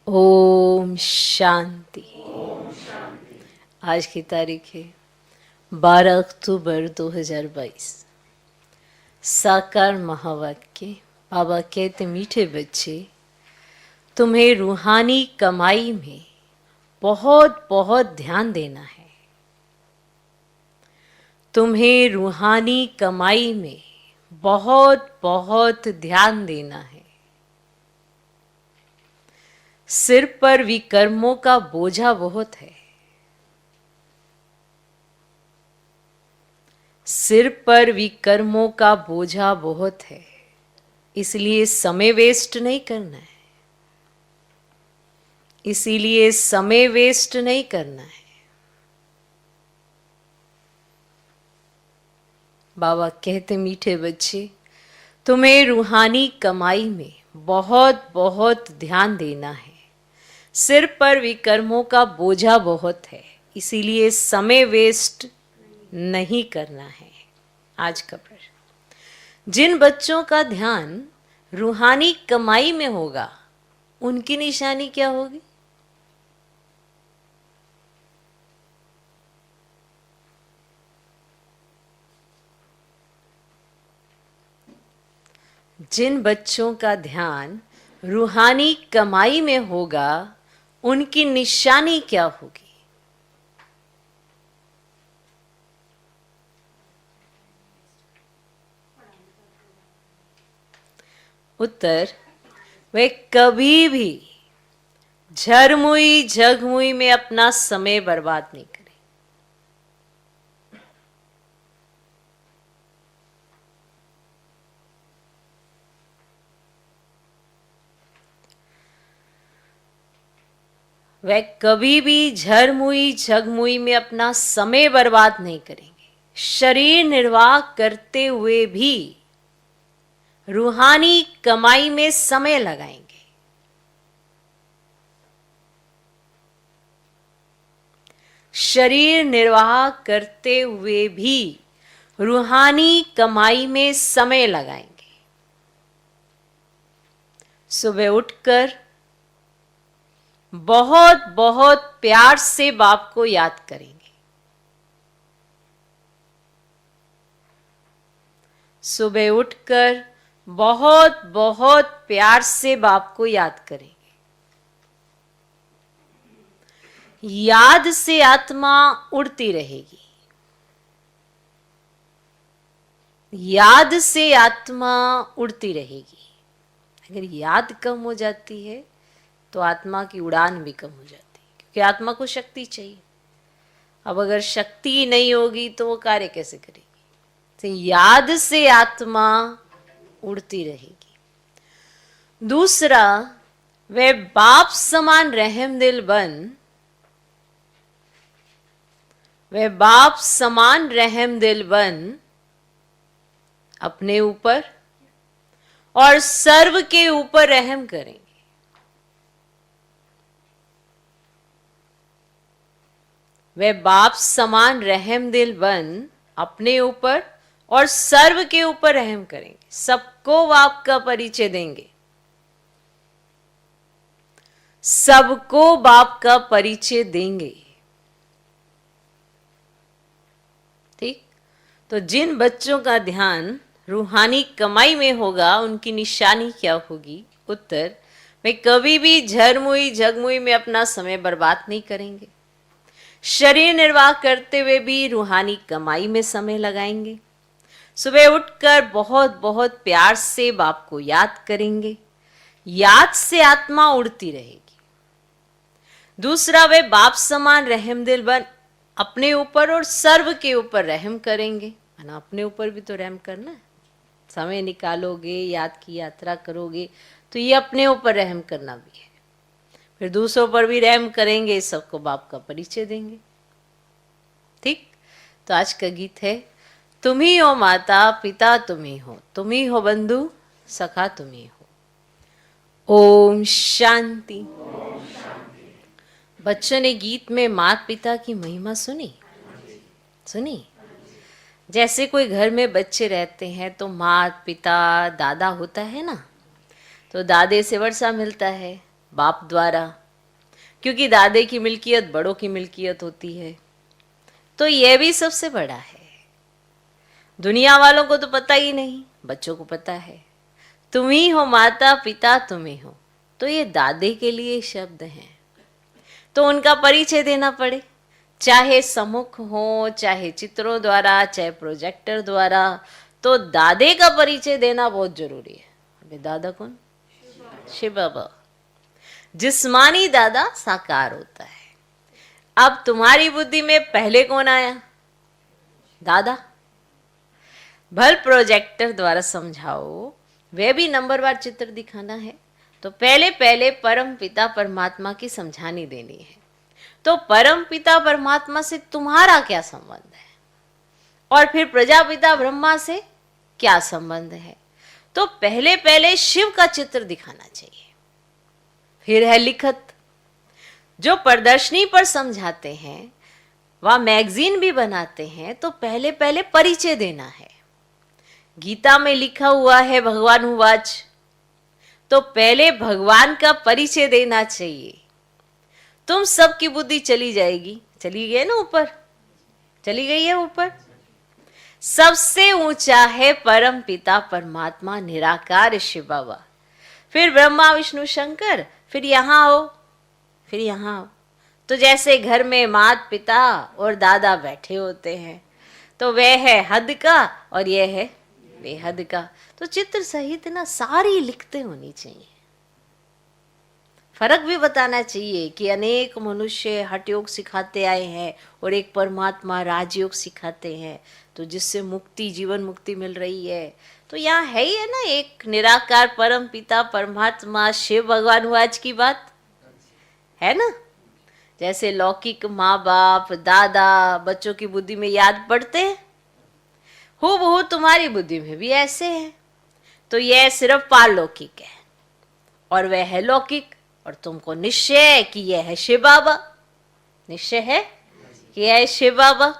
ओम शांति। आज की तारीख है 12 अक्टूबर 2022। साकार महावाक्य। बाबा कहते, मीठे बच्चे, तुम्हें रूहानी कमाई में बहुत बहुत ध्यान देना है। तुम्हें रूहानी कमाई में बहुत बहुत ध्यान देना है। सिर पर विकर्मों का बोझा बहुत है। सिर पर विकर्मों का बोझा बहुत है, इसलिए समय वेस्ट नहीं करना है। इसीलिए समय वेस्ट नहीं करना है। बाबा कहते, मीठे बच्चे, तुम्हें रूहानी कमाई में बहुत बहुत ध्यान देना है। सिर पर विकर्मों का बोझा बहुत है, इसीलिए समय वेस्ट नहीं करना है। आज का प्रश्न, जिन बच्चों का ध्यान रूहानी कमाई में होगा, उनकी निशानी क्या होगी? जिन बच्चों का ध्यान रूहानी कमाई में होगा, उनकी निशानी क्या होगी? उत्तर, वे कभी भी झरमुई झगमुई में अपना समय बर्बाद नहीं करें। वे कभी भी झरमुई झगमुई में अपना समय बर्बाद नहीं करेंगे। शरीर निर्वाह करते हुए भी रूहानी कमाई में समय लगाएंगे। शरीर निर्वाह करते हुए भी रूहानी कमाई में समय लगाएंगे। सुबह उठकर बहुत बहुत प्यार से बाप को याद करेंगे। सुबह उठकर बहुत बहुत प्यार से बाप को याद करेंगे। याद से आत्मा उड़ती रहेगी। याद से आत्मा उड़ती रहेगी। अगर याद कम हो जाती है तो आत्मा की उड़ान भी कम हो जाती है, क्योंकि आत्मा को शक्ति चाहिए। अब अगर शक्ति नहीं होगी तो वो कार्य कैसे करेगी? तो याद से आत्मा उड़ती रहेगी। दूसरा, वे बाप समान रहम दिल बन, वे बाप समान रहम दिल बन अपने ऊपर और सर्व के ऊपर रहम करेंगे। वे बाप समान रहम दिल बन अपने ऊपर और सर्व के ऊपर रहम करेंगे। सबको बाप का परिचय देंगे। सबको बाप का परिचय देंगे। ठीक? तो जिन बच्चों का ध्यान रूहानी कमाई में होगा, उनकी निशानी क्या होगी? उत्तर, वे कभी भी झरमुई झगमुई में अपना समय बर्बाद नहीं करेंगे। शरीर निर्वाह करते हुए भी रूहानी कमाई में समय लगाएंगे। सुबह उठकर बहुत बहुत प्यार से बाप को याद करेंगे। याद से आत्मा उड़ती रहेगी। दूसरा, वे बाप समान रहम दिल बन अपने ऊपर और सर्व के ऊपर रहम करेंगे। ना, अपने ऊपर भी तो रहम करना है। समय निकालोगे, याद की यात्रा करोगे, तो ये अपने ऊपर रहम करना भी है। फिर दूसरों पर भी रहम करेंगे, सबको बाप का परिचय देंगे। ठीक? तो आज का गीत है, तुम ही हो माता पिता, तुम ही हो बंधु सखा, तुम ही हो। ओम शांति। बच्चों ने गीत में माता पिता की महिमा सुनी? जैसे कोई घर में बच्चे रहते हैं तो माता पिता दादा होता है ना, तो दादे से वर्षा मिलता है, बाप द्वारा, क्योंकि दादे की मिल्कियत बड़ों की मिल्कियत होती है। तो यह भी सबसे बड़ा है। दुनिया वालों को तो पता ही नहीं, बच्चों को पता है। तुम ही हो माता पिता, तुम ही हो। तो ये दादे के लिए शब्द हैं, तो उनका परिचय देना पड़े, चाहे सम्मुख हो, चाहे चित्रों द्वारा, चाहे प्रोजेक्टर द्वारा। तो दादे का परिचय देना बहुत जरूरी है। अबे दादा कौन? शिव बाबा। जिस्मानी दादा साकार होता है। अब तुम्हारी बुद्धि में पहले कौन आया? दादा। भल प्रोजेक्टर द्वारा समझाओ, वह भी नंबरवार चित्र दिखाना है, तो पहले पहले परम पिता परमात्मा की समझानी देनी है। तो परम पिता परमात्मा से तुम्हारा क्या संबंध है, और फिर प्रजापिता ब्रह्मा से क्या संबंध है? तो पहले पहले शिव का चित्र दिखाना चाहिए। फिर है लिखत, जो प्रदर्शनी पर समझाते हैं, वह मैगजीन भी बनाते हैं, तो पहले पहले परिचय देना है। गीता में लिखा हुआ है भगवान उवाच, तो पहले भगवान का परिचय देना चाहिए। तुम सबकी बुद्धि चली जाएगी, चली गई ना ऊपर, चली गई है ऊपर। सबसे ऊंचा है परम पिता परमात्मा निराकार शिव बाबा, फिर ब्रह्मा विष्णु शंकर, फिर यहां आओ, फिर यहां आओ। तो जैसे घर में माता पिता और दादा बैठे होते हैं, तो वह है हद का और यह है बेहद का। तो चित्र सहित ना सारी लिखते होनी चाहिए। फर्क भी बताना चाहिए कि अनेक मनुष्य हठ योग सिखाते आए हैं और एक परमात्मा राजयोग सिखाते हैं, तो जिससे मुक्ति, जीवन मुक्ति मिल रही है। तो यहाँ है ही है ना एक निराकार परम पिता परमात्मा शिव भगवान वाच की बात है ना। जैसे लौकिक माँ बाप दादा बच्चों की बुद्धि में याद पड़ते हैं, हूबहू तुम्हारी बुद्धि में भी ऐसे है। तो यह सिर्फ पारलौकिक है और वह है लौकिक, और तुमको निश्चय है कि यह है शिव बाबा, निश्चय है कि यह है शिव बाबा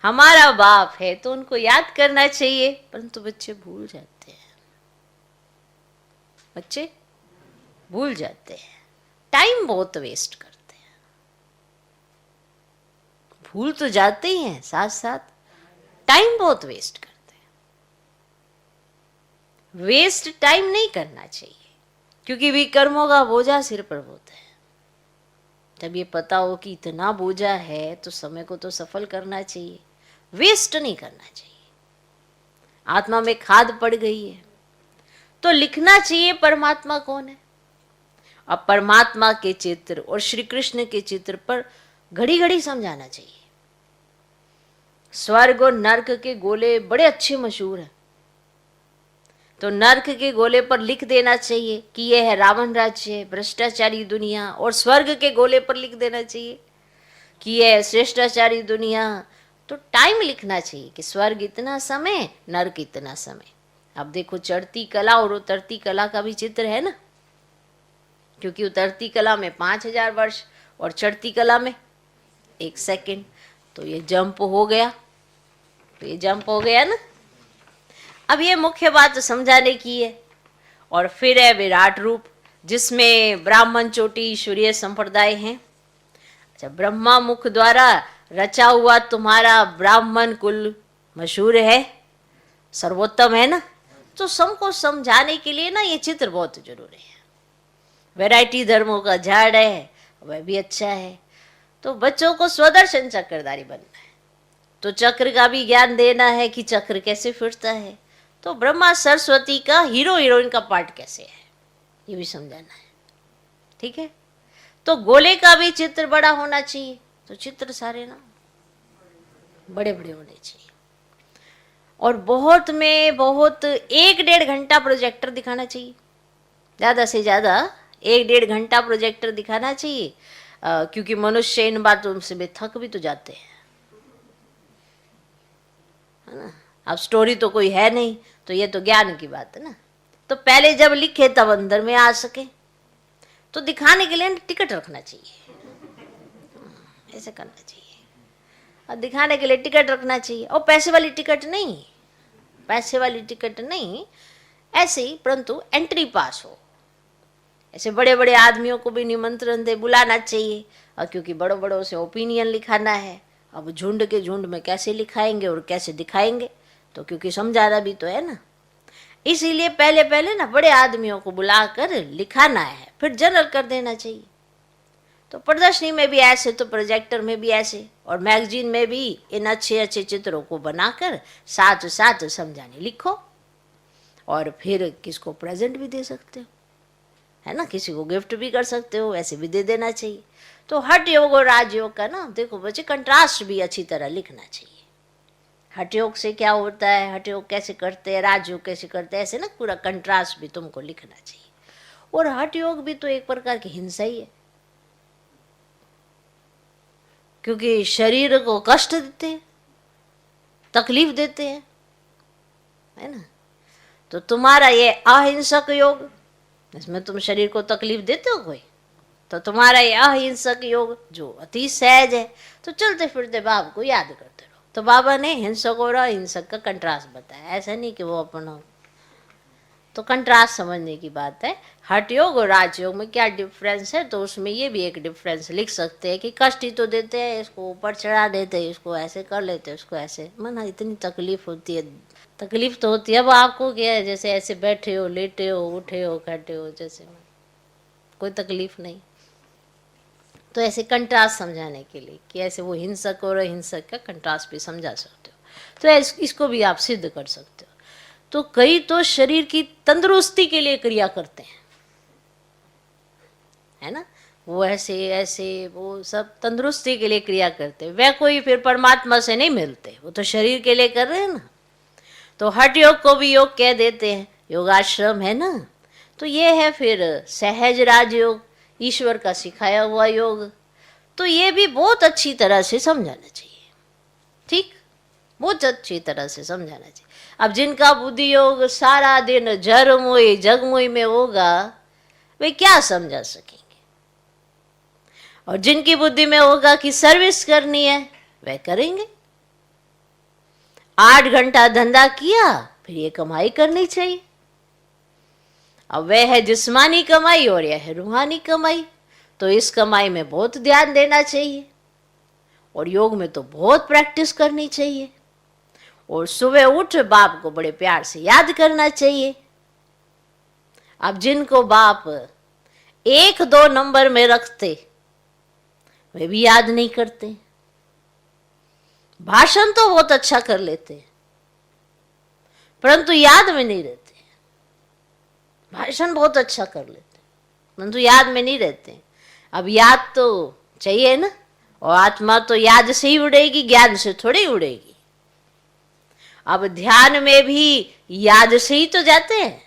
हमारा बाप है। तो उनको याद करना चाहिए, परंतु बच्चे भूल जाते हैं, बच्चे भूल जाते हैं, टाइम बहुत वेस्ट करते हैं। भूल तो जाते ही हैं, साथ साथ टाइम बहुत वेस्ट करते हैं। वेस्ट टाइम नहीं करना चाहिए, क्योंकि विकर्मों का बोझा सिर पर होता है। जब ये पता हो कि इतना बोझा है, तो समय को तो सफल करना चाहिए, वेस्ट नहीं करना चाहिए। आत्मा में खाद पड़ गई है, तो लिखना चाहिए परमात्मा कौन है। अब परमात्मा के चित्र और श्री कृष्ण के चित्र पर घड़ी घड़ी समझाना चाहिए। स्वर्ग और नर्क के गोले बड़े अच्छे मशहूर हैं, तो नर्क के गोले पर लिख देना चाहिए कि यह है रावण राज्य, भ्रष्टाचारी दुनिया, और स्वर्ग के गोले पर लिख देना चाहिए कि यह है श्रेष्ठाचारी दुनिया। तो टाइम लिखना चाहिए कि स्वर्ग इतना समय, नर्क इतना समय। अब देखो चढ़ती कला और उतरती कला का भी चित्र है ना, क्योंकि उतरती कला में 5000 वर्ष और चढ़ती कला में 1 सेकंड। तो ये जंप हो गया, तो ये जंप हो गया ना। अब ये मुख्य बात तो समझाने की है। और फिर है विराट रूप, जिसमें ब्राह्मण चोटी ईश्वरीय संप्रदाय हैं। अच्छा, ब्रह्मा मुख द्वारा रचा हुआ तुम्हारा ब्राह्मण कुल मशहूर है, सर्वोत्तम है ना। तो सबको समझाने के लिए ना ये चित्र बहुत जरूरी है। वैरायटी धर्मों का झाड़ है, वह भी अच्छा है। तो बच्चों को स्वदर्शन चक्रधारी बनना है, तो चक्र का भी ज्ञान देना है कि चक्र कैसे फिरता है। तो ब्रह्मा सरस्वती का हीरो हीरोइन का पार्ट कैसे है, ये भी समझाना है। ठीक है, तो गोले का भी चित्र बड़ा होना चाहिए। तो चित्र सारे ना बड़े बड़े होने चाहिए, और बहुत में बहुत 1-1.5 घंटा प्रोजेक्टर दिखाना चाहिए, ज़्यादा से ज़्यादा 1-1.5 घंटा प्रोजेक्टर दिखाना चाहिए। क्योंकि मनुष्य इन बातों से भी थक भी तो जाते हैं, है ना। अब स्टोरी तो कोई है नहीं, तो ये तो ज्ञान की बात है ना। तो पहले जब लिखे तब अंदर में आ सके, तो दिखाने के लिए टिकट रखना चाहिए, ऐसे करना चाहिए। और दिखाने के लिए टिकट रखना चाहिए, और पैसे वाली टिकट नहीं, पैसे वाली टिकट नहीं, ऐसे ही, परंतु एंट्री पास हो ऐसे बड़े बड़े आदमियों को भी निमंत्रण दे बुलाना चाहिए, और क्योंकि बड़ों बड़ों से ओपिनियन लिखाना है, अब झुंड के झुंड में कैसे लिखाएंगे और कैसे दिखाएंगे, तो क्योंकि समझाना भी तो है ना, इसीलिए पहले पहले ना बड़े आदमियों को बुलाकर लिखाना है, फिर जनरल कर देना चाहिए। तो प्रदर्शनी में भी ऐसे, तो प्रोजेक्टर में भी ऐसे, और मैगजीन में भी इन अच्छे अच्छे चित्रों को बनाकर साथ साथ समझाने लिखो, और फिर किसको प्रेजेंट भी दे सकते हो, है ना, किसी को गिफ्ट भी कर सकते हो, ऐसे भी दे देना चाहिए। तो हठ योग और राजयोग का ना देखो बच्चे कंट्रास्ट भी अच्छी तरह लिखना चाहिए। हठ योग से क्या होता है, हठ योग कैसे करते हैं, राजयोग कैसे करते हैं, ऐसे ना पूरा कंट्रास्ट भी तुमको लिखना चाहिए। और हठ योग भी तो एक प्रकार की हिंसा ही है, क्योंकि शरीर को कष्ट देते हैं, तकलीफ देते हैं, है ना। तो तुम्हारा ये अहिंसक योग, इसमें तुम शरीर को तकलीफ देते हो कोई, तो तुम्हारा ये अहिंसक योग जो अति सहज है, तो चलते फिरते बाबा को याद करते रहो। तो बाबा ने हिंसक और अहिंसक का कंट्रास्ट बताया, ऐसा नहीं कि वो अपना, तो कंट्रास्ट समझने की बात है। हठ योग और राजयोग में क्या डिफरेंस है, तो उसमें ये भी एक डिफरेंस लिख सकते हैं कि कष्ट ही तो देते हैं, इसको ऊपर चढ़ा देते हैं, इसको ऐसे कर लेते हैं, उसको ऐसे, मना इतनी तकलीफ होती है, तकलीफ तो होती है। अब आपको क्या है, जैसे ऐसे बैठे हो, लेटे हो, उठे हो, खड़े हो, जैसे कोई तकलीफ नहीं। तो ऐसे कंट्रास्ट समझाने के लिए कि ऐसे वो हिंसक और अहिंसक का कंट्रास्ट भी समझा सकते हो, तो इसको भी आप सिद्ध कर सकते हो। तो कई तो शरीर की तंदुरुस्ती के लिए क्रिया करते हैं, है ना, वो ऐसे ऐसे वो सब तंदुरुस्ती के लिए क्रिया करते हैं, वह कोई फिर परमात्मा से नहीं मिलते, वो तो शरीर के लिए कर रहे हैं ना। तो हठ योग को भी योग कह देते हैं, योगाश्रम है ना। तो ये है फिर सहज राजयोग, ईश्वर का सिखाया हुआ योग। तो ये भी बहुत अच्छी तरह से समझाना चाहिए, ठीक, बहुत अच्छी तरह से समझाना चाहिए। अब जिनका बुद्धि योग सारा दिन जरमोई जगमोई में होगा, वे क्या समझा सकेंगे, और जिनकी बुद्धि में होगा कि सर्विस करनी है, वे करेंगे। 8 घंटा धंधा किया, फिर ये कमाई करनी चाहिए। अब वह है जिस्मानी कमाई और यह है रूहानी कमाई, तो इस कमाई में बहुत ध्यान देना चाहिए, और योग में तो बहुत प्रैक्टिस करनी चाहिए, और सुबह उठ बाप को बड़े प्यार से याद करना चाहिए। अब जिनको बाप 1-2 नंबर में रखते, वे भी याद नहीं करते। भाषण तो बहुत अच्छा कर लेते, परंतु याद में नहीं रहते। भाषण बहुत अच्छा कर लेते, परंतु याद में नहीं रहते। अब याद तो चाहिए ना, और आत्मा तो याद से ही उड़ेगी, ज्ञान से थोड़ी उड़ेगी। अब ध्यान में भी याद से ही तो जाते हैं,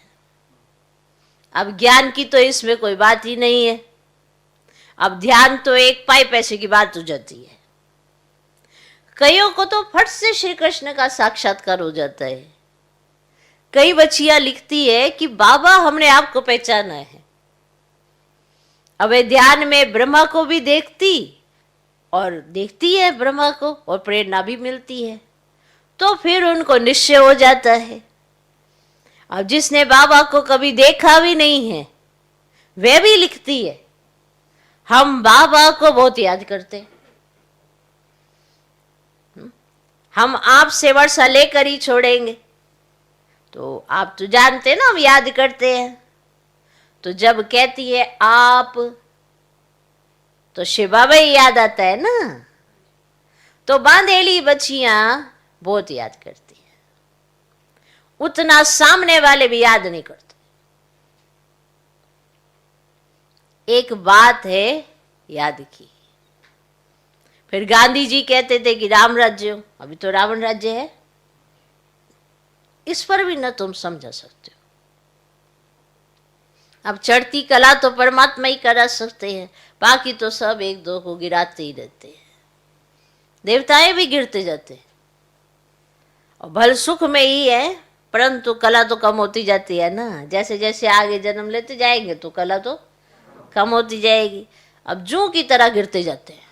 अब ज्ञान की तो इसमें कोई बात ही नहीं है। अब ध्यान तो 1 पाई पैसे की बात हो जाती है। कईयों को तो फट से श्री कृष्ण का साक्षात्कार हो जाता है। कई बच्चियां लिखती है कि बाबा हमने आपको पहचाना है। अब वे ध्यान में ब्रह्मा को भी देखती, और देखती है ब्रह्मा को, और प्रेरणा भी मिलती है, तो फिर उनको निश्चय हो जाता है। अब जिसने बाबा को कभी देखा भी नहीं है, वह भी लिखती है, हम बाबा को बहुत याद करते हैं, हम आपसे वर्षा लेकर ही छोड़ेंगे। तो आप तो जानते ना हम याद करते हैं। तो जब कहती है आप, तो शिव बाबा ही याद आता है ना। तो बांधेली बच्चियां बहुत याद करती है, उतना सामने वाले भी याद नहीं करते। एक बात है याद की। फिर गांधी जी कहते थे कि राम राज्य हो, अभी तो रावण राज्य है। इस पर भी न तुम समझा सकते हो। अब चढ़ती कला तो परमात्मा ही करा सकते हैं, बाकी तो सब 1-2 को गिराते ही रहते हैं। देवताएं भी गिरते जाते हैं, और भल सुख में ही है, परंतु कला तो कम होती जाती है ना। जैसे जैसे आगे जन्म लेते जाएंगे तो कला तो कम होती जाएगी। अब जू की तरह गिरते जाते हैं,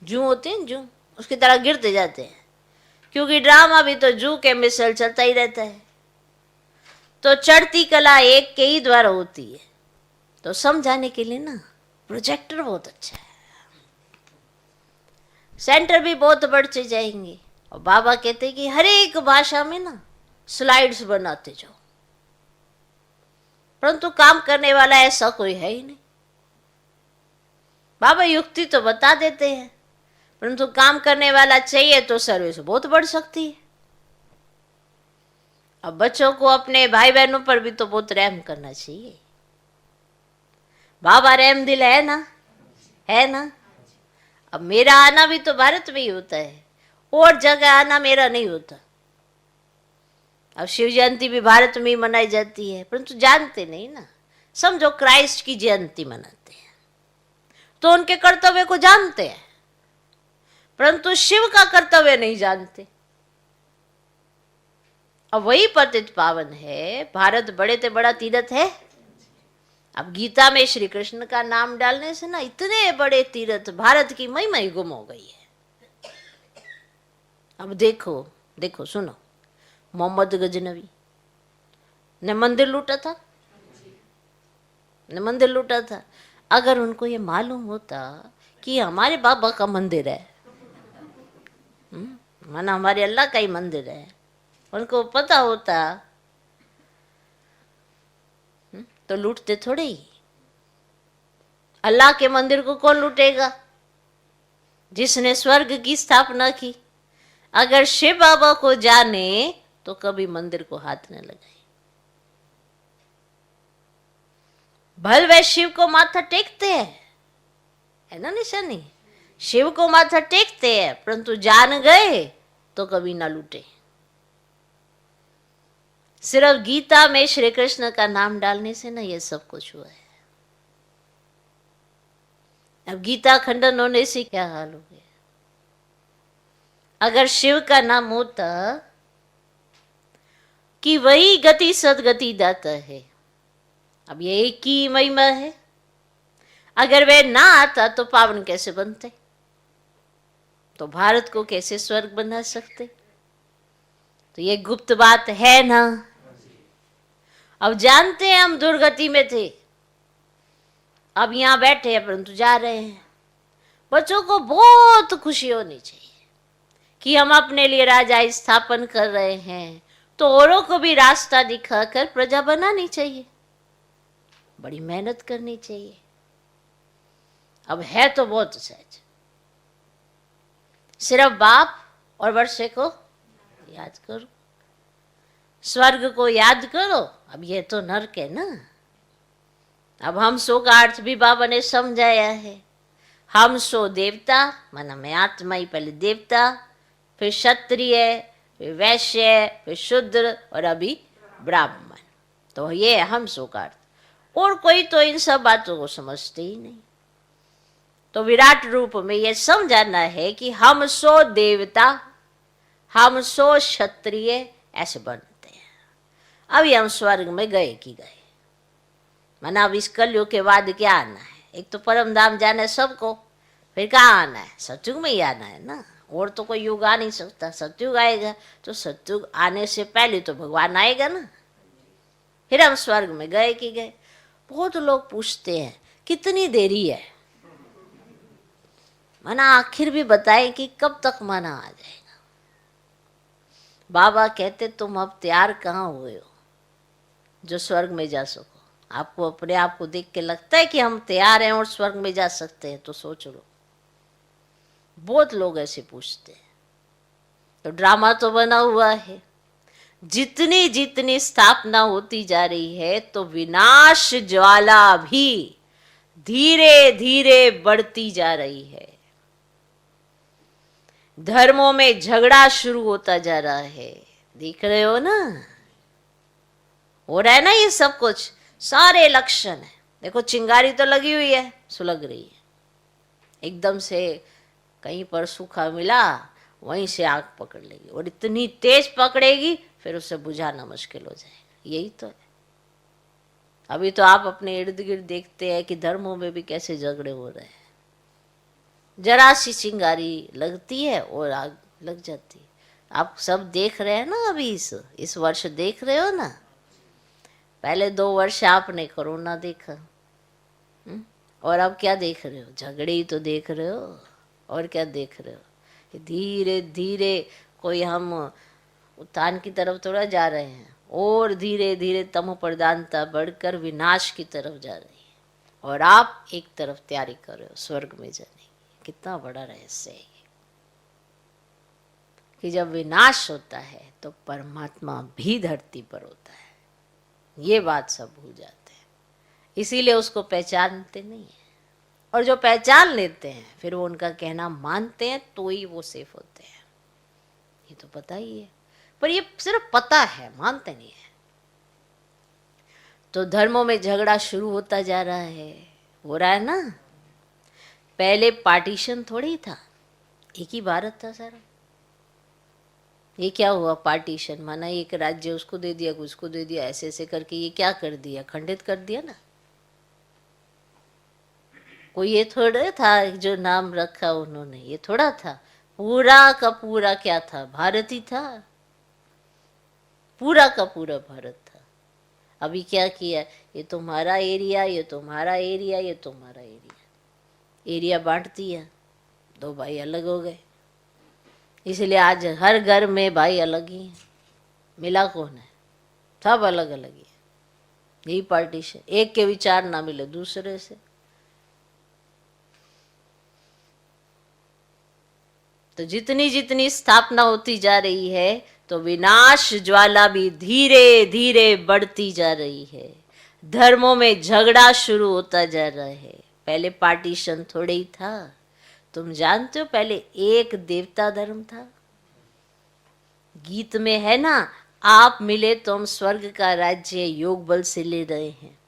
जू होते हैं जू, उसकी तरह गिरते जाते हैं, क्योंकि ड्रामा भी तो जू के मिसल चलता ही रहता है। तो चढ़ती कला एक के ही द्वारा होती है, तो समझाने के लिए ना प्रोजेक्टर बहुत अच्छा है, सेंटर भी बहुत बढ़ते जाएंगे। और बाबा कहते हैं कि हर एक भाषा में ना स्लाइड्स बनाते जाओ, परंतु काम करने वाला ऐसा कोई है ही नहीं। बाबा युक्ति तो बता देते हैं, परंतु काम करने वाला चाहिए तो सर्विस बहुत बढ़ सकती है। अब बच्चों को अपने भाई बहनों पर भी तो बहुत रहम करना चाहिए। बाबा रहम दिल है ना, है ना। अब मेरा आना भी तो भारत में ही होता है, और जगह आना मेरा नहीं होता। अब शिव जयंती भी भारत में ही मनाई जाती है, परंतु जानते नहीं ना। समझो क्राइस्ट की जयंती मनाते हैं तो उनके कर्तव्य को जानते हैं, परंतु शिव का कर्तव्य नहीं जानते। अब वही पतित पावन है, भारत बड़े से बड़ा तीर्थ है। अब गीता में श्री कृष्ण का नाम डालने से ना इतने बड़े तीर्थ, भारत की महिमा ही गुम हो गई है। अब देखो देखो सुनो, मोहम्मद गजनवी ने मंदिर लूटा था, ने मंदिर लूटा था। अगर उनको ये मालूम होता कि हमारे बाबा का मंदिर है, माना हमारे अल्लाह का ही मंदिर है, उनको पता होता तो लूटते थोड़े ही। अल्लाह के मंदिर को कौन लूटेगा? जिसने स्वर्ग की स्थापना की। अगर शिव बाबा को जाने तो कभी मंदिर को हाथ न लगाए। भल वे शिव को माथा टेकते हैं, है ना निशानी, शिव को माथा टेकते हैं, परंतु जान गए तो कभी ना लूटे। सिर्फ गीता में श्री कृष्ण का नाम डालने से ना ये सब कुछ हुआ है। अब गीता खंडन होने से क्या हाल हो गया। अगर शिव का नाम होता कि वही गति सदगति दाता है, अब ये एक ही महिमा है, अगर वह ना आता तो पावन कैसे बनते, तो भारत को कैसे स्वर्ग बना सकते। तो ये गुप्त बात है ना। अब जानते हैं हम दुर्गति में थे, अब यहां बैठे हैं परंतु जा रहे हैं। बच्चों को बहुत खुशी होनी चाहिए कि हम अपने लिए राजा स्थापन कर रहे हैं, तो औरों को भी रास्ता दिखाकर प्रजा बनानी चाहिए, बड़ी मेहनत करनी चाहिए। अब है तो बहुत सहज, सिर्फ बाप और वर्षे को याद करो, स्वर्ग को याद करो। अब ये तो नरक है ना। अब हम सो का अर्थ भी बाबा ने समझाया है। हम सो देवता, माना मैं आत्मा ही, पहले देवता, फिर क्षत्रिय, फिर वैश्य, फिर शूद्र और अभी ब्राह्मण। तो ये हम सो का अर्थ। और कोई तो इन सब बातों को समझते ही नहीं। तो विराट रूप में ये समझाना है कि हम सो देवता, हम सो क्षत्रिय, ऐसे बनते हैं। अभी हम स्वर्ग में गए कि गए, माना अब इस कलयुग के बाद क्या आना है। एक तो परम धाम जाना है सबको, फिर कहाँ आना है, सतयुग में ही आना है ना। और तो कोई युग आ नहीं सकता, सतयुग आएगा। तो सतयुग आने से पहले तो भगवान आएगा ना। फिर हम स्वर्ग में गए कि गए। बहुत लोग पूछते हैं कितनी देरी है, माना आखिर भी बताए कि कब तक माना आ जाएगा। बाबा कहते तुम अब तैयार कहाँ हुए हो जो स्वर्ग में जा सको। आपको अपने आप को देख के लगता है कि हम तैयार हैं और स्वर्ग में जा सकते हैं, तो सोच लो। बहुत लोग ऐसे पूछते हैं। तो ड्रामा तो बना हुआ है। जितनी जितनी स्थापना होती जा रही है, तो विनाश ज्वाला भी धीरे धीरे बढ़ती जा रही है। धर्मों में झगड़ा शुरू होता जा रहा है। देख रहे हो ना, हो रहा है ना ये सब कुछ, सारे लक्षण है। देखो चिंगारी तो लगी हुई है, सुलग रही है, एकदम से कहीं पर सूखा मिला वहीं से आग पकड़ लेगी, और इतनी तेज पकड़ेगी फिर उसे बुझाना मुश्किल हो जाएगा। यही तो है। अभी तो आप अपने इर्द गिर्द देखते हैं कि धर्मों में भी कैसे झगड़े हो रहे हैं। जरा सी चिंगारी लगती है और आग लग जाती है। आप सब देख रहे हैं ना, अभी इस वर्ष देख रहे हो ना। पहले 2 वर्ष आपने कोरोना देखा, और अब क्या देख रहे हो? झगड़े ही तो देख रहे हो, और क्या देख रहे हो? धीरे धीरे कोई हम उत्थान की तरफ थोड़ा जा रहे हैं, और धीरे धीरे तमो प्रधानता बढ़कर विनाश की तरफ जा रही है, और आप एक तरफ तैयारी कर रहे हो स्वर्ग में जाने की। कितना बड़ा रहस्य है ये, कि जब विनाश होता है तो परमात्मा भी धरती पर होता है। ये बात सब भूल जाते हैं, इसीलिए उसको पहचानते नहीं है। और जो पहचान लेते हैं फिर वो उनका कहना मानते हैं तो ही वो सेफ होते हैं। ये तो पता ही है, पर ये सिर्फ पता है, मानते नहीं है। तो धर्मों में झगड़ा शुरू होता जा रहा है, हो रहा है ना। पहले पार्टीशन थोड़ी था, एक ही भारत था सारा। ये क्या हुआ पार्टीशन? माना एक राज्य उसको दे दिया, उसको दे दिया, ऐसे ऐसे करके ये क्या कर दिया? खंडित कर दिया ना। कोई ये थोड़ा था जो नाम रखा उन्होंने, ये थोड़ा था। पूरा का पूरा क्या था? भारत ही था, पूरा का पूरा भारत था। अभी क्या किया? ये तुम्हारा एरिया, ये तुम्हारा एरिया, ये तुम्हारा एरिया। एरिया बांट दिया, दो भाई अलग हो गए। इसलिए आज हर घर में भाई अलग ही है, मिला कौन है? सब अलग अलग ही है। यही पार्टीशन, एक के विचार ना मिले दूसरे से। तो जितनी जितनी स्थापना होती जा रही है तो विनाश ज्वाला भी धीरे धीरे बढ़ती जा रही है। धर्मों में झगड़ा शुरू होता जा रहा है। पहले पार्टीशन थोड़े ही था। तुम जानते हो पहले एक देवता धर्म था। गीत में है ना, आप मिले तो हम स्वर्ग का राज्य योग बल से ले रहे हैं,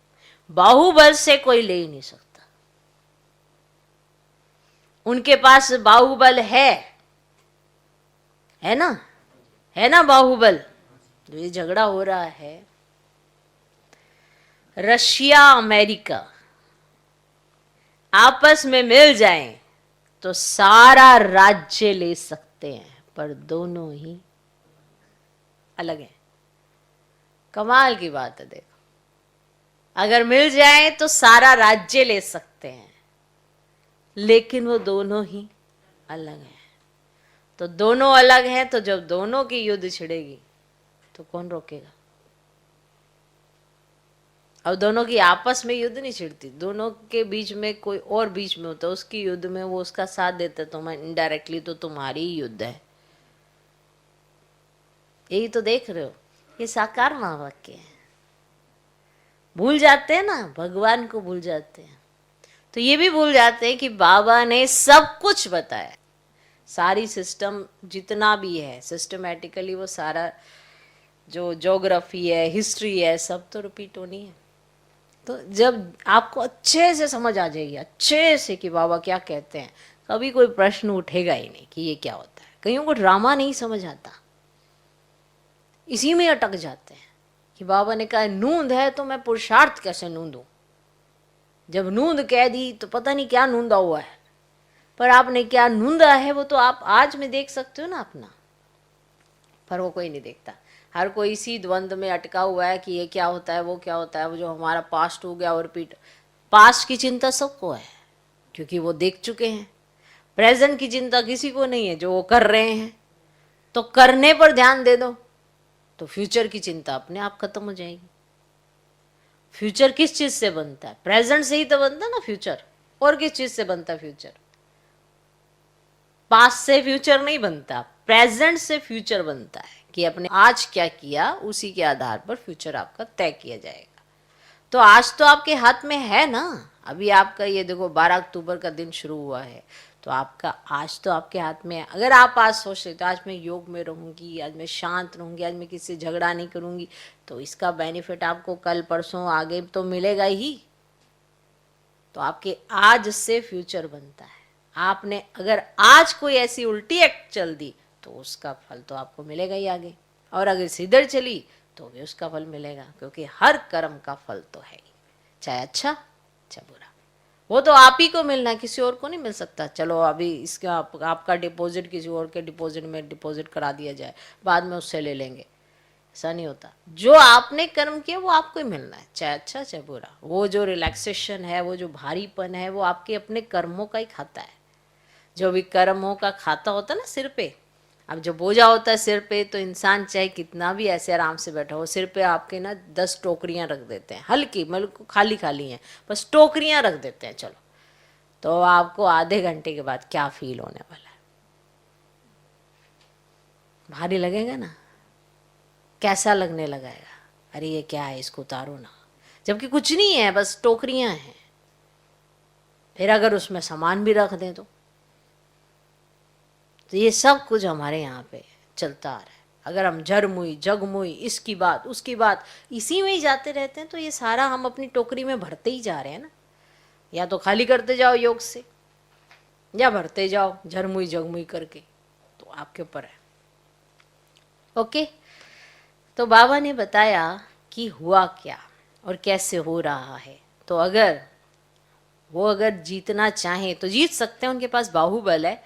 बाहुबल से कोई ले ही नहीं सकता। उनके पास बाहुबल है ना, है ना बाहुबल। जो ये झगड़ा हो रहा है, रशिया अमेरिका आपस में मिल जाएं तो सारा राज्य ले सकते हैं, पर दोनों ही अलग हैं। कमाल की बात है। देखो, अगर मिल जाए तो सारा राज्य ले सकते हैं, लेकिन वो दोनों ही अलग हैं। तो दोनों अलग हैं, तो जब दोनों की युद्ध छिड़ेगी तो कौन रोकेगा? अब दोनों की आपस में युद्ध नहीं छिड़ती, दोनों के बीच में कोई और बीच में होता है, उसकी युद्ध में वो उसका साथ देता है, तो इनडायरेक्टली तो तुम्हारी ही युद्ध है। यही तो देख रहे हो, ये साकार महावाक्य है। भूल जाते हैं ना, भगवान को भूल जाते हैं। तो ये भी भूल जाते हैं कि बाबा ने सब कुछ बताया। सारी सिस्टम जितना भी है सिस्टमेटिकली, वो सारा जो ज्योग्राफी है, हिस्ट्री है, सब तो रिपीट होनी है। तो जब आपको अच्छे से समझ आ जाएगी, अच्छे से, कि बाबा क्या कहते हैं, कभी कोई प्रश्न उठेगा ही नहीं कि ये क्या होता है। कईयों को ड्रामा नहीं समझ आता, इसी में अटक जाते हैं कि बाबा ने कहा नूंद है तो मैं पुरुषार्थ कैसे नूंदूं। जब नूंद कह दी तो पता नहीं क्या नूंदा हुआ है, पर आपने क्या नूंदा है वो तो आप आज में देख सकते हो ना अपना, पर वो कोई नहीं देखता। हर कोई इसी द्वंद में अटका हुआ है कि ये क्या होता है, वो क्या होता है, वो जो हमारा पास्ट हो गया और रिपीट। पास्ट की चिंता सबको है क्योंकि वो देख चुके हैं। प्रेजेंट की चिंता किसी को नहीं है, जो वो कर रहे हैं। तो करने पर ध्यान दे दो तो फ्यूचर की चिंता अपने आप खत्म हो जाएगी। फ्यूचर किस चीज से बनता है? प्रेजेंट से ही तो बनता है ना फ्यूचर। और किस चीज से बनता है फ्यूचर? पास्ट से फ्यूचर नहीं बनता, प्रेजेंट से फ्यूचर बनता है कि अपने आज क्या किया उसी के आधार पर फ्यूचर आपका तय किया जाएगा। तो आज तो आपके हाथ में है ना। अभी आपका ये देखो 12 अक्टूबर का दिन शुरू हुआ है, तो आपका आज तो आपके हाथ में है। अगर आप आज सोच रहे तो आज मैं योग में रहूंगी, आज मैं शांत रहूंगी, आज मैं किसी से झगड़ा नहीं करूंगी, तो इसका बेनिफिट आपको कल परसों आगे तो मिलेगा ही। तो आपके आज से फ्यूचर बनता है। आपने अगर आज कोई ऐसी उल्टी एक्ट चल दी तो उसका फल तो आपको मिलेगा ही आगे, और अगर सीधर चली तो भी उसका फल मिलेगा, क्योंकि हर कर्म का फल तो है ही, चाहे अच्छा चाहे बुरा। वो तो आप ही को मिलना है, किसी और को नहीं मिल सकता। चलो अभी इसका आपका डिपॉजिट किसी और के डिपॉजिट में डिपॉजिट करा दिया जाए, बाद में उससे ले लेंगे। ऐसा नहीं होता। जो आपने कर्म किया वो आपको ही मिलना है, चाहे अच्छा चाहे बुरा। वो जो रिलैक्सेशन है, वो जो भारीपन है, वो आपके अपने कर्मों का ही खाता है। जो भी कर्मों का खाता होता है ना सिर पे, अब जो बोझा होता है सिर पे, तो इंसान चाहे कितना भी ऐसे आराम से बैठा हो, सिर पे आपके ना 10 टोकरियां रख देते हैं, हल्की मतलब खाली खाली हैं, बस टोकरियां रख देते हैं, चलो, तो आपको आधे घंटे के बाद क्या फील होने वाला है? भारी लगेगा ना। कैसा लगने लगाएगा? अरे ये क्या है, इसको उतारो ना, जबकि कुछ नहीं है, बस टोकरियां हैं। फिर अगर उसमें सामान भी रख दें तो ये सब कुछ हमारे यहाँ पे चलता आ रहा है। अगर हम झरमुई जगमुई, इसकी बात उसकी बात, इसी में ही जाते रहते हैं, तो ये सारा हम अपनी टोकरी में भरते ही जा रहे हैं ना। या तो खाली करते जाओ योग से, या भरते जाओ झरमुई जगमुई करके, तो आपके ऊपर है। ओके, तो बाबा ने बताया कि हुआ क्या और कैसे हो रहा है। तो अगर जीतना चाहें तो जीत सकते हैं, उनके पास बाहुबल है।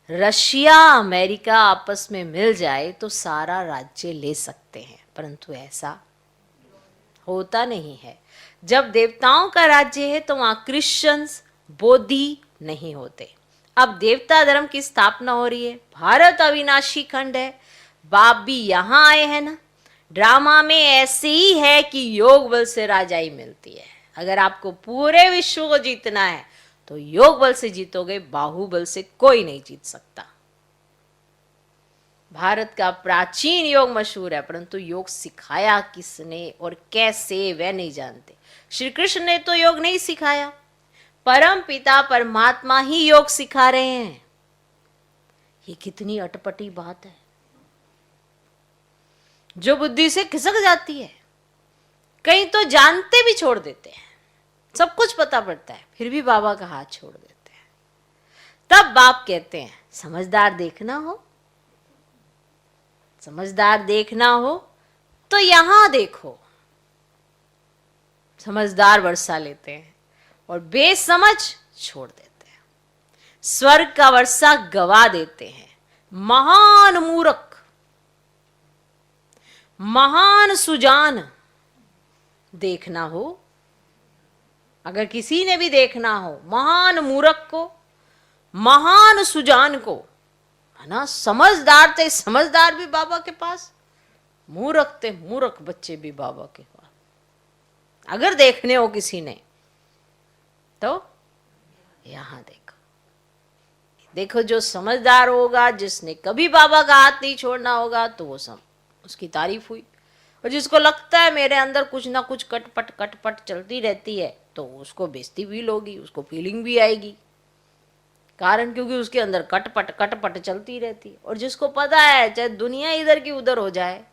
रशिया अमेरिका आपस में मिल जाए तो सारा राज्य ले सकते हैं, परंतु ऐसा होता नहीं है। जब देवताओं का राज्य है तो वहां क्रिश्चियंस बोधी नहीं होते। अब देवता धर्म की स्थापना हो रही है, भारत अविनाशी खंड है, बाप भी यहां आए हैं ना। ड्रामा में ऐसे ही है कि योग बल से राजाई मिलती है। अगर आपको पूरे विश्व को जीतना है तो योग बल से जीतोगे, बाहुबल से कोई नहीं जीत सकता। भारत का प्राचीन योग मशहूर है, परंतु योग सिखाया किसने और कैसे वह नहीं जानते। श्री कृष्ण ने तो योग नहीं सिखाया, परम पिता परमात्मा ही योग सिखा रहे हैं। ये कितनी अटपटी बात है, जो बुद्धि से खिसक जाती है। कहीं तो जानते भी छोड़ देते हैं, सब कुछ पता पड़ता है, फिर भी बाबा का हाथ छोड़ देते हैं। तब बाप कहते हैं समझदार देखना हो, समझदार देखना हो तो यहां देखो। समझदार वर्षा लेते हैं और बेसमझ छोड़ देते हैं। स्वर्ग का वर्षा गवा देते हैं। महान मूर्ख, महान सुजान देखना हो, अगर किसी ने भी देखना हो महान मूर्ख को, महान सुजान को, है ना, समझदार थे समझदार भी बाबा के पास, मूर्ख थे मूर्ख बच्चे भी बाबा के पास। अगर देखने हो किसी ने तो यहां देखो। देखो जो समझदार होगा, जिसने कभी बाबा का हाथ नहीं छोड़ना होगा, तो वो सब उसकी तारीफ हुई। और जिसको लगता है मेरे अंदर कुछ ना कुछ कटपट चलती रहती है, तो उसको बेइज्जती भी होगी, उसको फीलिंग भी आएगी। कारण क्योंकि उसके अंदर कटपट चलती रहती है। और जिसको पता है चाहे दुनिया इधर की उधर हो जाए,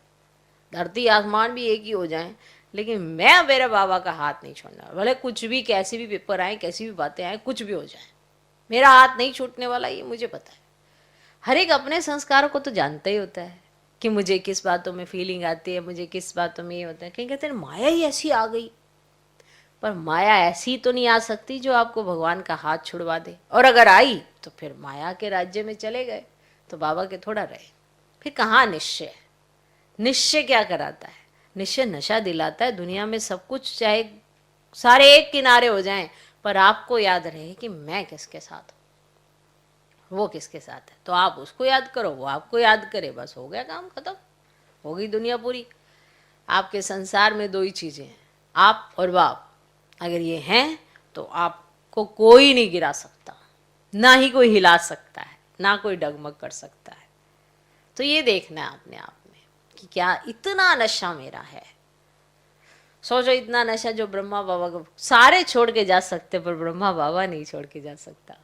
धरती आसमान भी एक ही हो जाए, लेकिन मैं मेरे बाबा का हाथ नहीं छोड़ना। भले कुछ भी, कैसे भी पेपर आए, कैसी भी बातें आए, कुछ भी हो जाए, मेरा हाथ नहीं छूटने वाला, ये मुझे पता है। हर एक अपने संस्कारों को तो जानता ही होता है कि मुझे किस बातों में फीलिंग आती है, मुझे किस बातों में ये होता है। कहीं कहते हैं माया ही ऐसी आ गई, पर माया ऐसी तो नहीं आ सकती जो आपको भगवान का हाथ छुड़वा दे। और अगर आई तो फिर माया के राज्य में चले गए, तो बाबा के थोड़ा रहे। फिर कहाँ निश्चय? निश्चय क्या कराता है? निश्चय नशा दिलाता है। दुनिया में सब कुछ चाहे सारे एक किनारे हो जाएं, पर आपको याद रहे कि मैं किसके साथ हूं, वो किसके साथ है। तो आप उसको याद करो, वो आपको याद करे, बस हो गया काम खत्म, हो गई दुनिया पूरी। आपके संसार में दो ही चीजें हैं, आप और बाप। अगर ये हैं तो आपको कोई नहीं गिरा सकता, ना ही कोई हिला सकता है, ना कोई डगमग कर सकता है। तो ये देखना है अपने आप में कि क्या इतना नशा मेरा है। सोचो इतना नशा जो ब्रह्मा बाबा को सारे छोड़ के जा सकते, पर ब्रह्मा बाबा नहीं छोड़ के जा सकता।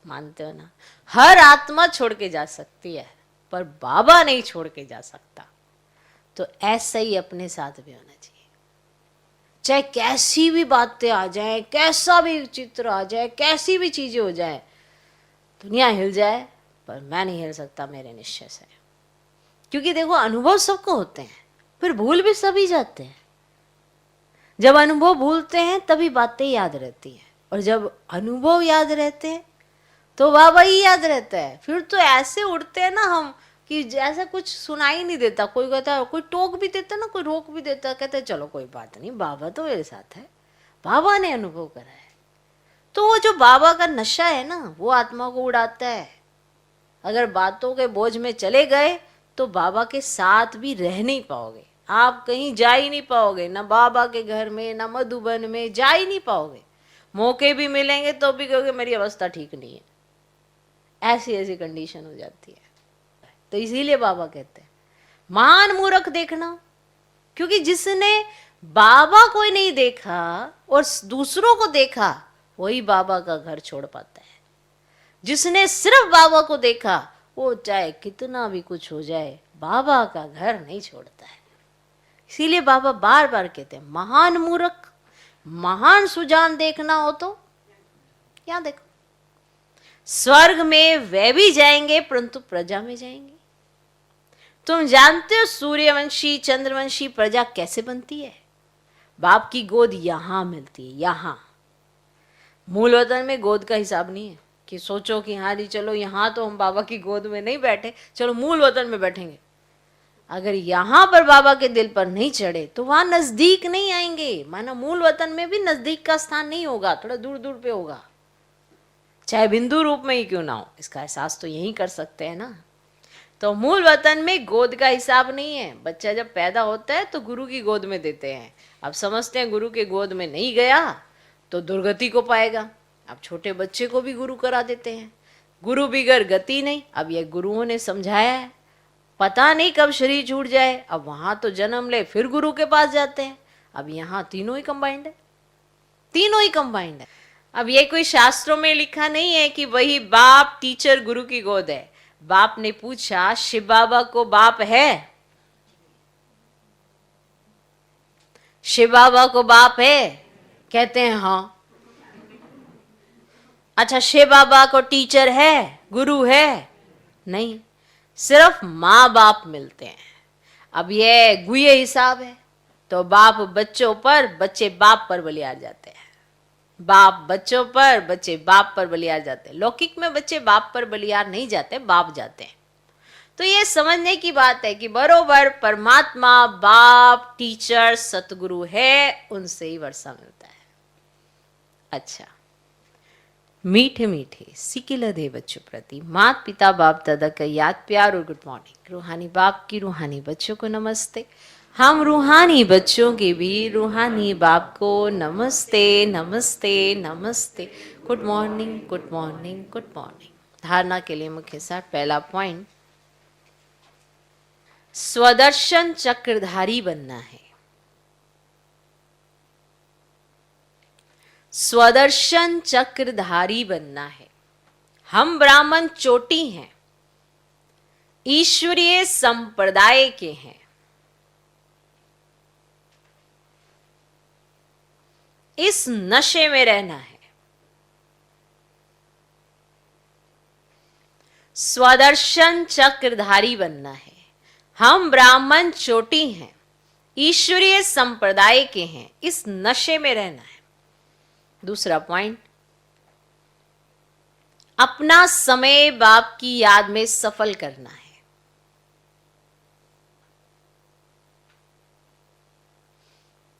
मानते हो ना? हर आत्मा छोड़ के जा सकती है, पर बाबा नहीं छोड़ के जा सकता। तो ऐसा ही अपने साथ भी होना चाहिए। चाहे कैसी भी बातें आ जाए, कैसा भी चित्र आ जाए, कैसी भी चीजें हो जाए, दुनिया हिल जाए, पर मैं नहीं हिल सकता मेरे निश्चय से। क्योंकि देखो अनुभव सबको होते हैं, फिर भूल भी सभी जाते हैं। जब अनुभव भूलते हैं तभी बातें याद रहती हैं, और जब अनुभव याद रहते हैं तो बाबा ही याद रहता है। फिर तो ऐसे उड़ते हैं ना हम कि जैसा कुछ सुनाई नहीं देता। कोई कहता, कोई टोक भी देता ना, कोई रोक भी देता, कहते चलो कोई बात नहीं, बाबा तो मेरे साथ है, बाबा ने अनुभव करा है। तो वो जो बाबा का नशा है ना, वो आत्मा को उड़ाता है। अगर बातों के बोझ में चले गए तो बाबा के साथ भी रह नहीं पाओगे, आप कहीं जा ही नहीं पाओगे, ना बाबा के घर में, ना मधुबन में, जा ही नहीं पाओगे। मौके भी मिलेंगे तो भी कहोगे मेरी अवस्था ठीक नहीं है, ऐसी ऐसी कंडीशन हो जाती है। तो इसीलिए बाबा कहते हैं महान मूर्ख देखना, क्योंकि जिसने बाबा को ही नहीं देखा और दूसरों को देखा, वही बाबा का घर छोड़ पाता है। जिसने सिर्फ बाबा को देखा, वो चाहे कितना भी कुछ हो जाए, बाबा का घर नहीं छोड़ता है। इसीलिए बाबा बार बार कहते हैं महान मूर्ख, महान सुजान देखना हो तो क्या देखो, स्वर्ग में वे भी जाएंगे परंतु प्रजा में जाएंगे। तुम जानते हो सूर्यवंशी चंद्रवंशी प्रजा कैसे बनती है? बाप की गोद यहां मिलती है, यहां। मूल वतन में गोद का हिसाब नहीं है कि सोचो कि हाँ जी चलो यहाँ तो हम बाबा की गोद में नहीं बैठे, चलो मूल वतन में बैठेंगे। अगर यहाँ पर बाबा के दिल पर नहीं चढ़े तो वहां नजदीक नहीं आएंगे। माना मूल वतन में भी नजदीक का स्थान नहीं होगा, थोड़ा दूर दूर पे होगा, चाहे बिंदु रूप में ही क्यों ना हो। इसका एहसास तो यही कर सकते हैं ना। तो मूल वतन में गोद का हिसाब नहीं है। बच्चा जब पैदा होता है तो गुरु की गोद में देते हैं। अब समझते हैं गुरु के गोद में नहीं गया तो दुर्गति को पाएगा। अब छोटे बच्चे को भी गुरु करा देते हैं, गुरु बिगर गति नहीं। अब ये गुरुओं ने समझाया है, पता नहीं कब शरीर छूट जाए। अब वहां तो जन्म ले फिर गुरु के पास जाते हैं। अब यहाँ तीनों ही कंबाइंड है, तीनों ही कंबाइंड है। अब ये कोई शास्त्रों में लिखा नहीं है कि वही बाप टीचर गुरु की गोद है। बाप ने पूछा शिव बाबा को बाप है? शिव बाबा को बाप है? कहते हैं हाँ। अच्छा, शिव बाबा को टीचर है, गुरु है? नहीं, सिर्फ माँ बाप मिलते हैं। अब ये गुह्य हिसाब है, तो बाप बच्चों पर, बच्चे बाप पर बलिहार जाते हैं। बाप बच्चों पर, बच्चे बाप पर बलिहार जाते हैं। लौकिक में बच्चे बाप पर बलिहार नहीं जाते, बाप जाते हैं। तो ये समझने की बात है कि बरोबर परमात्मा बाप टीचर सतगुरु है, उनसे ही वर्षा मिलता है। अच्छा, मीठे मीठे सिकिल दे बच्चों प्रति माता पिता बाप दादा का याद प्यार और गुड मॉर्निंग। रूहानी बाप की रूहानी बच्चों को नमस्ते। हम रूहानी बच्चों के भी रूहानी बाप को नमस्ते नमस्ते नमस्ते। Good morning good morning good morning. धारणा के लिए मुख्य सार, पहला पॉइंट, स्वदर्शन चक्रधारी बनना है। स्वदर्शन चक्रधारी बनना है। हम ब्राह्मण चोटी हैं, ईश्वरीय संप्रदाय के हैं। इस नशे में रहना है। स्वदर्शन चक्रधारी बनना है। हम ब्राह्मण चोटी हैं, ईश्वरीय संप्रदाय के हैं, इस नशे में रहना है। दूसरा पॉइंट, अपना समय बाप की याद में सफल करना है।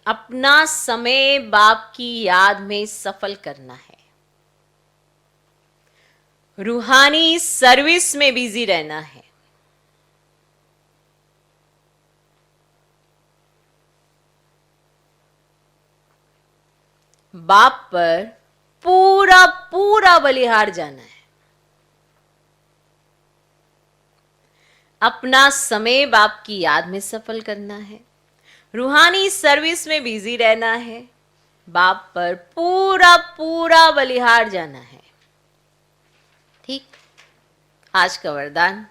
अपना समय बाप की याद में सफल करना है। रूहानी सर्विस में बिजी रहना है। बाप पर पूरा पूरा बलिहार जाना है। अपना समय बाप की याद में सफल करना है। रूहानी सर्विस में बिजी रहना है। बाप पर पूरा पूरा बलिहार जाना है। ठीक। आज का वरदान,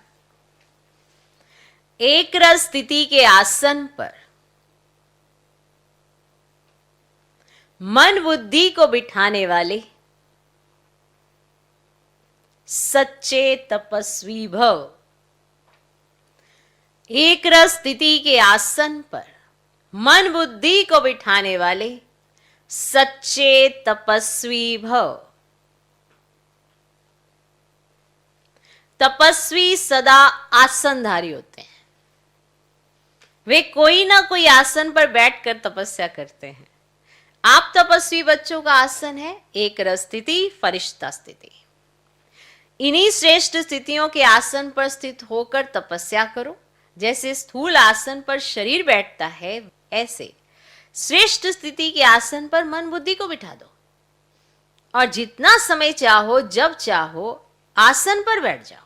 एक रस स्थिति के आसन पर मन बुद्धि को बिठाने वाले सच्चे तपस्वी भव। एक रस स्थिति के आसन पर मन बुद्धि को बिठाने वाले सच्चे तपस्वी भव। तपस्वी सदा आसनधारी होते हैं। वे कोई ना कोई आसन पर बैठकर तपस्या करते हैं। आप तपस्वी बच्चों का आसन है एक रस स्थिति, फरिश्ता स्थिति। इन्हीं श्रेष्ठ स्थितियों के आसन पर स्थित होकर तपस्या करो। जैसे स्थूल आसन पर शरीर बैठता है, ऐसे श्रेष्ठ स्थिति के आसन पर मन बुद्धि को बिठा दो और जितना समय चाहो, जब चाहो, आसन पर बैठ जाओ।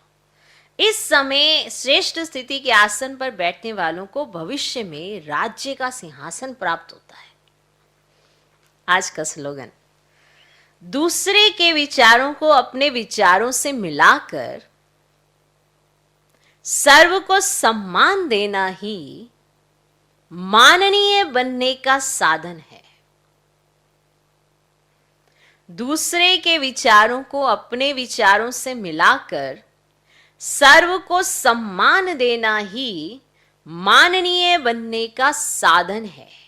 इस समय श्रेष्ठ स्थिति के आसन पर बैठने वालों को भविष्य में राज्य का सिंहासन प्राप्त होता है। आज का स्लोगन, दूसरे के विचारों को अपने विचारों से मिलाकर सर्व को सम्मान देना ही माननीय बनने का साधन है। दूसरे के विचारों को अपने विचारों से मिलाकर सर्व को सम्मान देना ही माननीय बनने का साधन है।